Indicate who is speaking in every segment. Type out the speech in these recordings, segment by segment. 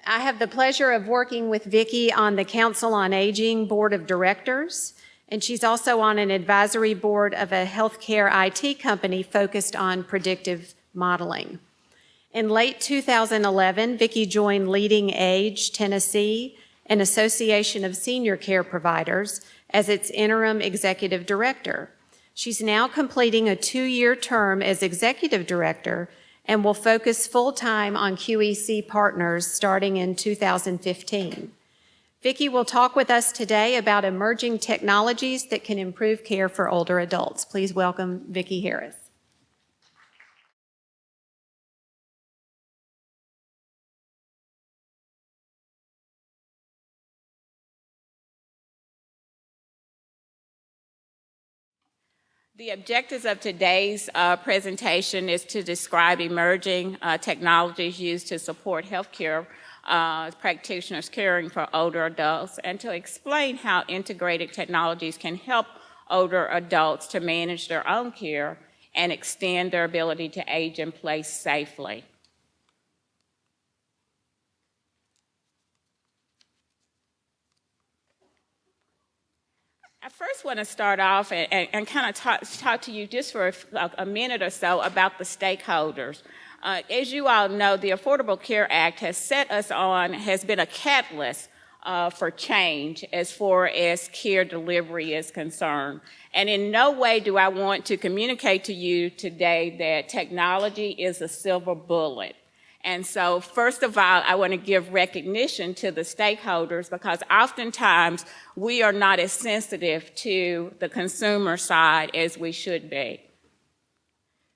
Speaker 1: I have the pleasure of working with Vickie on the Council on Aging Board of Directors, and she's also on an advisory board of a healthcare IT company focused on predictive modeling. In late 2011, Vickie joined Leading Age Tennessee, an association of senior care providers, as its interim executive director. She's now completing a 2-year term as executive director and will focus full-time on QEC partners starting in 2015. Vickie will talk with us today about emerging technologies that can improve care for older adults. Please welcome Vickie Harris.
Speaker 2: The objectives of today's presentation is to describe emerging technologies used to support healthcare practitioners caring for older adults, and to explain how integrated technologies can help older adults to manage their own care and extend their ability to age in place safely. I first want to start off and kind of talk to you just for a minute or so about the stakeholders. As you all know, the Affordable Care Act has been a catalyst for change as far as care delivery is concerned. And in no way do I want to communicate to you today that technology is a silver bullet. And so, first of all, I want to give recognition to the stakeholders, because oftentimes we are not as sensitive to the consumer side as we should be.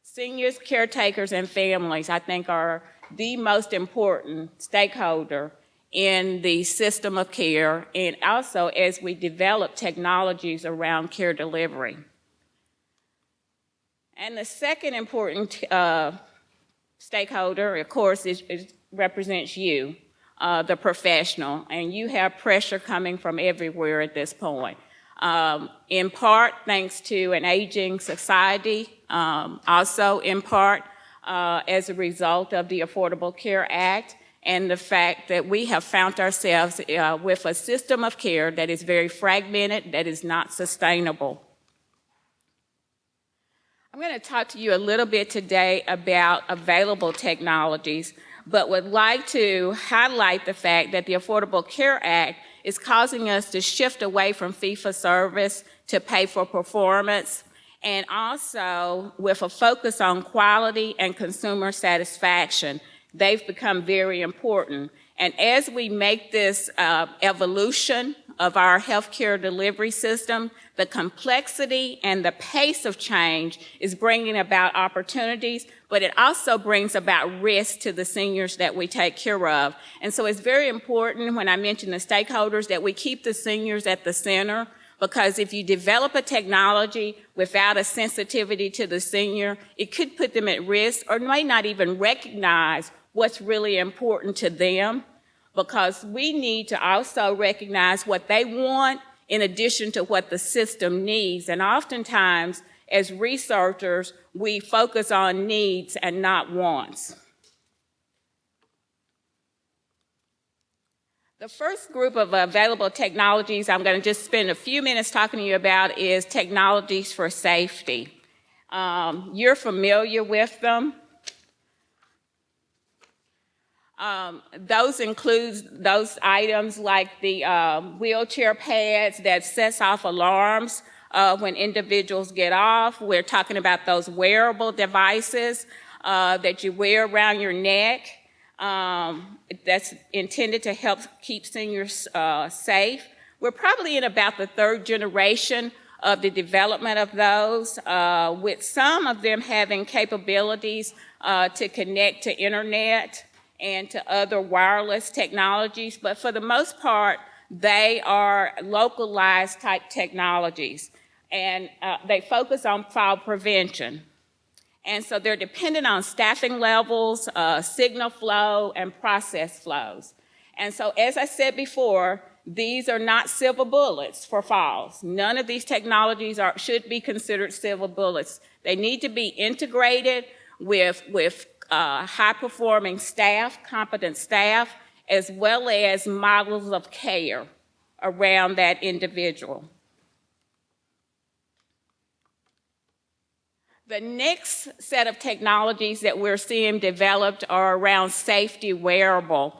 Speaker 2: Seniors, caretakers, and families, I think, are the most important stakeholder in the system of care, and also as we develop technologies around care delivery. And the second important stakeholder, of course, represents you, the professional, and you have pressure coming from everywhere at this point. In part, thanks to an aging society, also in part as a result of the Affordable Care Act, and the fact that we have found ourselves with a system of care that is very fragmented, that is not sustainable. I'm going to talk to you a little bit today about available technologies, but would like to highlight the fact that the Affordable Care Act is causing us to shift away from fee-for-service to pay-for-performance, and also with a focus on quality and consumer satisfaction. They've become very important. And as we make this evolution of our healthcare delivery system, the complexity and the pace of change is bringing about opportunities, but it also brings about risk to the seniors that we take care of. And so it's very important, when I mention the stakeholders, that we keep the seniors at the center, because if you develop a technology without a sensitivity to the senior, it could put them at risk, or may not even recognize what's really important to them, because we need to also recognize what they want in addition to what the system needs. And oftentimes, as researchers, we focus on needs and not wants. The first group of available technologies I'm going to just spend a few minutes talking to you about is technologies for safety. You're familiar with them. Those include those items like the wheelchair pads that sets off alarms when individuals get off. We're talking about those wearable devices that you wear around your neck that's intended to help keep seniors safe. We're probably in about the 3rd generation of the development of those, with some of them having capabilities to connect to internet and to other wireless technologies, but for the most part, they are localized type technologies, and they focus on fall prevention. And so they're dependent on staffing levels, signal flow, and process flows. And so, as I said before, these are not silver bullets for falls. None of these technologies should be considered silver bullets. They need to be integrated with high-performing staff, competent staff, as well as models of care around that individual. The next set of technologies that we're seeing developed are around safety wearable.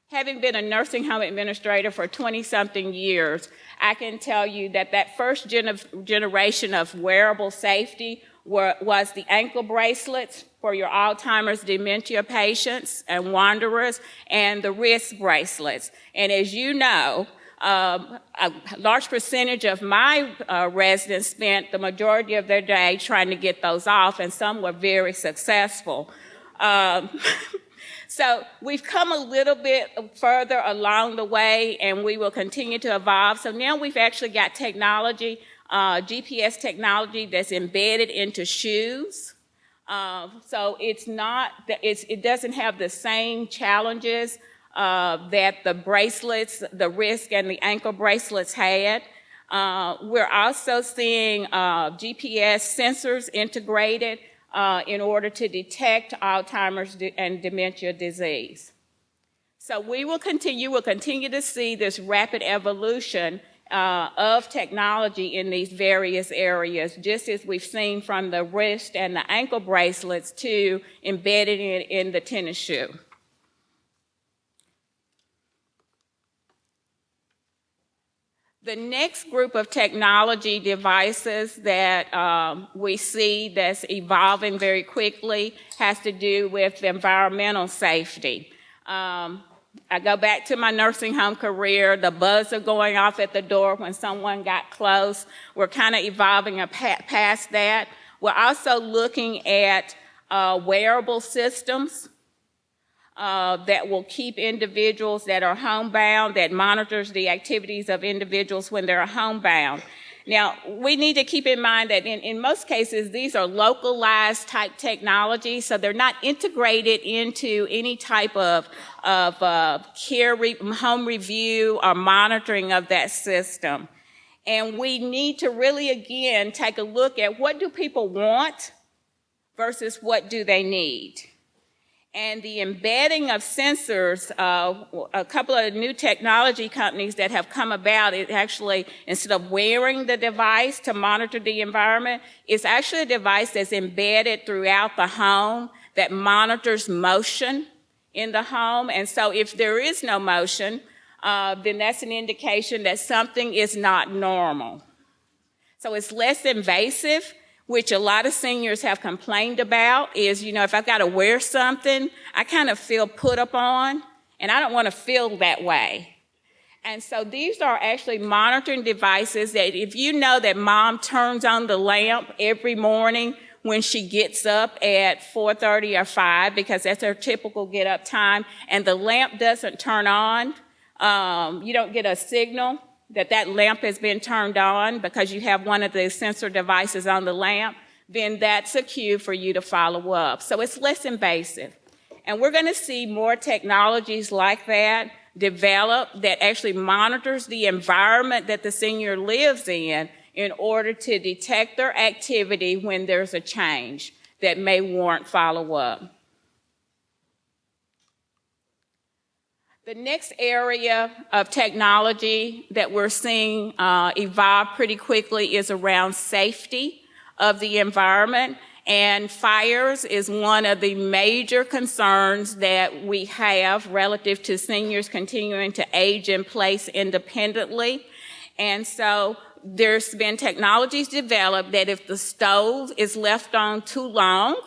Speaker 2: Having been a nursing home administrator for 20-something years, I can tell you that that first generation of wearable safety was the ankle bracelets for your Alzheimer's dementia patients and wanderers, and the wrist bracelets. And as you know, a large percentage of my residents spent the majority of their day trying to get those off, and some were very successful. So we've come a little bit further along the way, and we will continue to evolve. So now we've actually got technology, GPS technology that's embedded into shoes. So it doesn't have the same challenges that the bracelets, the wrist and the ankle bracelets had. We're also seeing GPS sensors integrated in order to detect Alzheimer's and dementia disease. So we'll continue to see this rapid evolution of technology in these various areas, just as we've seen from the wrist and the ankle bracelets to embedded in the tennis shoe. The next group of technology devices that we see that's evolving very quickly has to do with environmental safety. I go back to my nursing home career, the buzzer going off at the door when someone got close. We're kind of evolving past that. We're also looking at wearable systems that will keep individuals that are homebound, that monitors the activities of individuals when they're homebound. Now, we need to keep in mind that in most cases, these are localized type technologies, so they're not integrated into any type of home review or monitoring of that system. And we need to really, again, take a look at what do people want versus what do they need. And the embedding of sensors, a couple of new technology companies that have come about, it actually, instead of wearing the device to monitor the environment, it's actually a device that's embedded throughout the home that monitors motion in the home. And so if there is no motion, then that's an indication that something is not normal. So it's less invasive, which a lot of seniors have complained about, is, if I've got to wear something, I kind of feel put upon, and I don't want to feel that way. And so these are actually monitoring devices that if you know that mom turns on the lamp every morning when she gets up at 4:30 or 5, because that's her typical get-up time, and the lamp doesn't turn on, you don't get a signal that lamp has been turned on because you have one of the sensor devices on the lamp, then that's a cue for you to follow up. So it's less invasive. And we're going to see more technologies like that develop that actually monitors the environment that the senior lives in order to detect their activity when there's a change that may warrant follow-up. The next area of technology that we're seeing evolve pretty quickly is around safety of the environment, and fires is one of the major concerns that we have relative to seniors continuing to age in place independently. And so there's been technologies developed that if the stove is left on too long,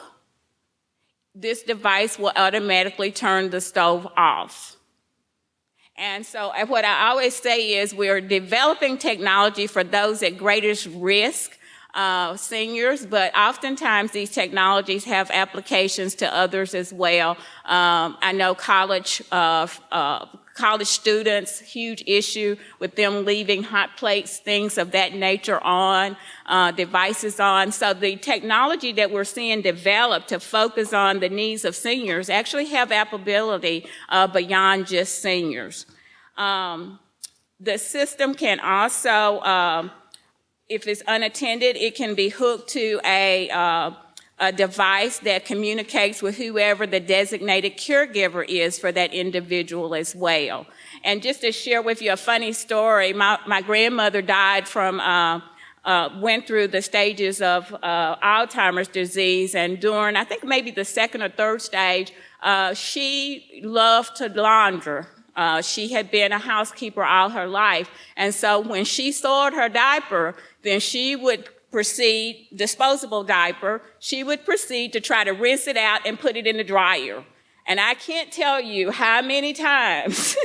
Speaker 2: this device will automatically turn the stove off. And so what I always say is we're developing technology for those at greatest risk, seniors, but oftentimes these technologies have applications to others as well. I know college students, huge issue with them leaving hot plates, things of that nature on, devices on. So the technology that we're seeing develop to focus on the needs of seniors actually have applicability beyond just seniors. The system can also, if it's unattended, it can be hooked to a a device that communicates with whoever the designated caregiver is for that individual as well. And just to share with you a funny story, my grandmother died from, went through the stages of Alzheimer's disease, and during, I think maybe the second or third stage, she loved to launder. She had been a housekeeper all her life, and so when she soiled her diaper, then she would proceed, disposable diaper, she would proceed to try to rinse it out and put it in the dryer. And I can't tell you how many times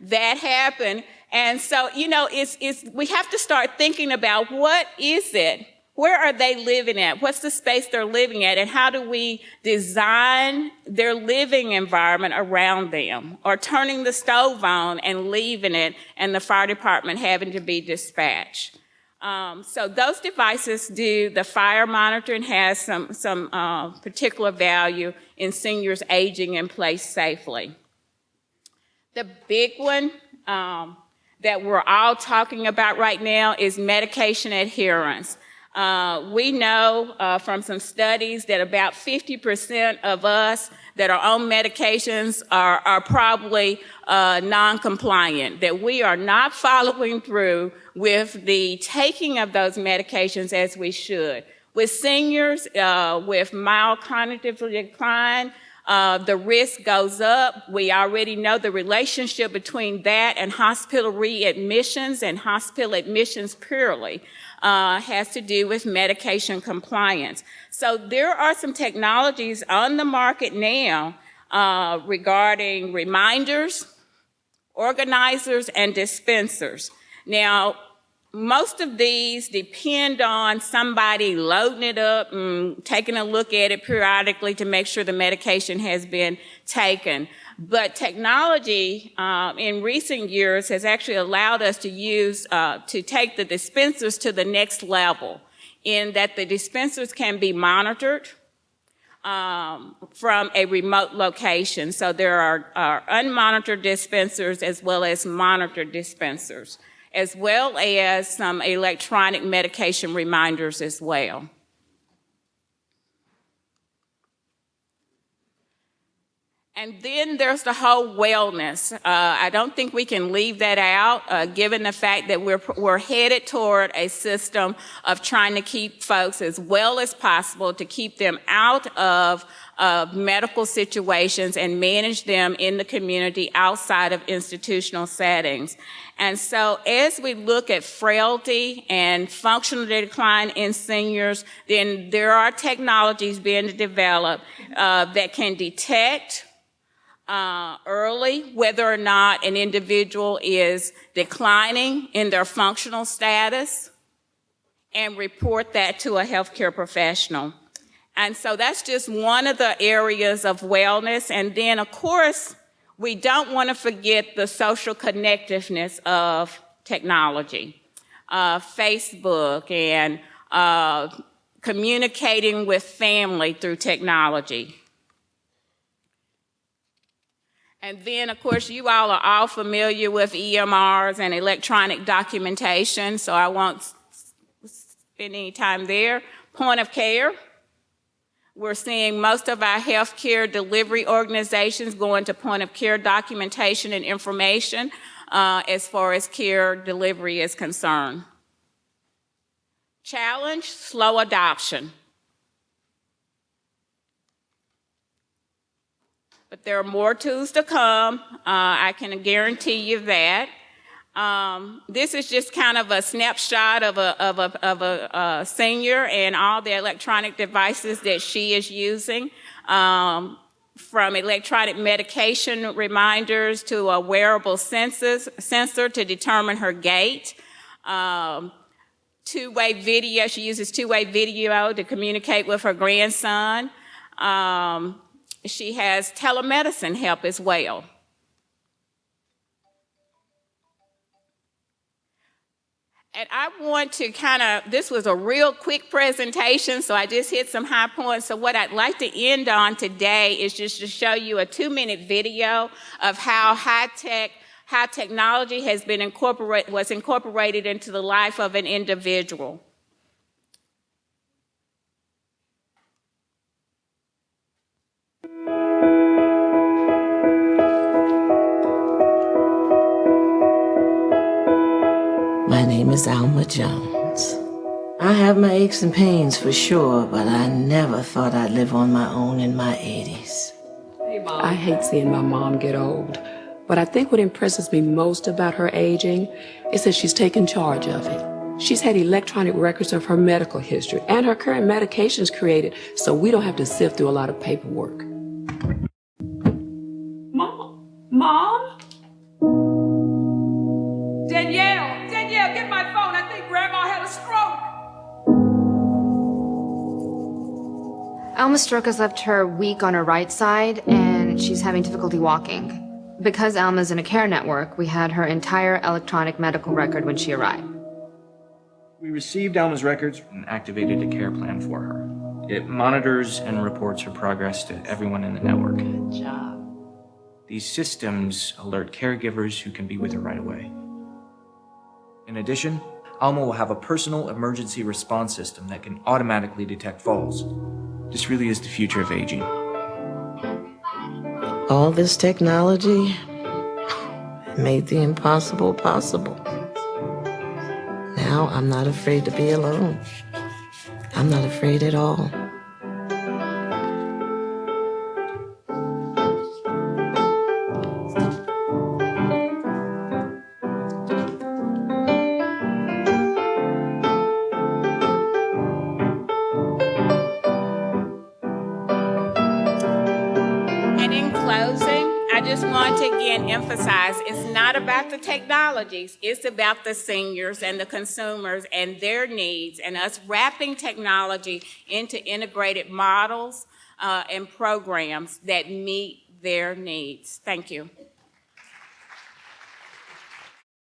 Speaker 2: that happened. And so, you know, we have to start thinking about what is it? Where are they living at? What's the space they're living at? And how do we design their living environment around them? Or turning the stove on and leaving it and the fire department having to be dispatched. So those devices do, the fire monitoring has some particular value in seniors aging in place safely. The big one that we're all talking about right now is medication adherence. We know from some studies that about 50% of us that are on medications are probably non-compliant, that we are not following through with the taking of those medications as we should. With seniors with mild cognitive decline, the risk goes up. We already know the relationship between that and hospital readmissions and hospital admissions purely has to do with medication compliance. So there are some technologies on the market now regarding reminders, organizers, and dispensers. Now, most of these depend on somebody loading it up and taking a look at it periodically to make sure the medication has been taken. But technology in recent years has actually allowed us to take the dispensers to the next level, in that the dispensers can be monitored from a remote location. So there are unmonitored dispensers as well as monitored dispensers, as well as some electronic medication reminders as well. And then there's the whole wellness. I don't think we can leave that out, given the fact that we're headed toward a system of trying to keep folks as well as possible, to keep them out of medical situations and manage them in the community outside of institutional settings. And so as we look at frailty and functional decline in seniors, then there are technologies being developed that can detect early whether or not an individual is declining in their functional status and report that to a healthcare professional. And so that's just one of the areas of wellness. And then, of course, we don't want to forget the social connectiveness of technology. Facebook and communicating with family through technology. And then, of course, you all are all familiar with EMRs and electronic documentation, so I won't spend any time there. Point of care. We're seeing most of our healthcare delivery organizations go into point of care documentation and information as far as care delivery is concerned. Challenge, slow adoption. But there are more tools to come. I can guarantee you that. This is just kind of a snapshot of a senior and all the electronic devices that she is using, from electronic medication reminders to a wearable sensor to determine her gait. Two-way video. She uses two-way video to communicate with her grandson. She has telemedicine help as well. And I want to this was a real quick presentation, so I just hit some high points. So what I'd like to end on today is just to show you a 2-minute video of how how technology has been was incorporated into the life of an individual.
Speaker 3: name is Alma Jones. I have my aches and pains for sure, but I never thought I'd live on my own in my 80s.
Speaker 4: Hey, Mom. I hate seeing my mom get old, but I think what impresses me most about her aging is that she's taken charge of it. She's had electronic records of her medical history and her current medications created so we don't have to sift through a lot of paperwork. Mom? Danielle, get my phone. I think Grandma had a stroke.
Speaker 5: Alma's stroke has left her weak on her right side, and she's having difficulty walking. Because Alma's in a care network, we had her entire electronic medical record when she arrived.
Speaker 6: We received Alma's records and activated a care plan for her. It monitors and reports her progress to everyone in the network.
Speaker 3: Good job.
Speaker 6: These systems alert caregivers who can be with her right away. In addition, Alma will have a personal emergency response system that can automatically detect falls. This really is the future of aging.
Speaker 3: All this technology made the impossible possible. Now I'm not afraid to be alone. I'm not afraid at all.
Speaker 2: And in closing, I just want to again emphasize it's not about the technologies, it's about the seniors and the consumers and their needs and us wrapping technology into integrated models and programs that meet their needs. Thank you.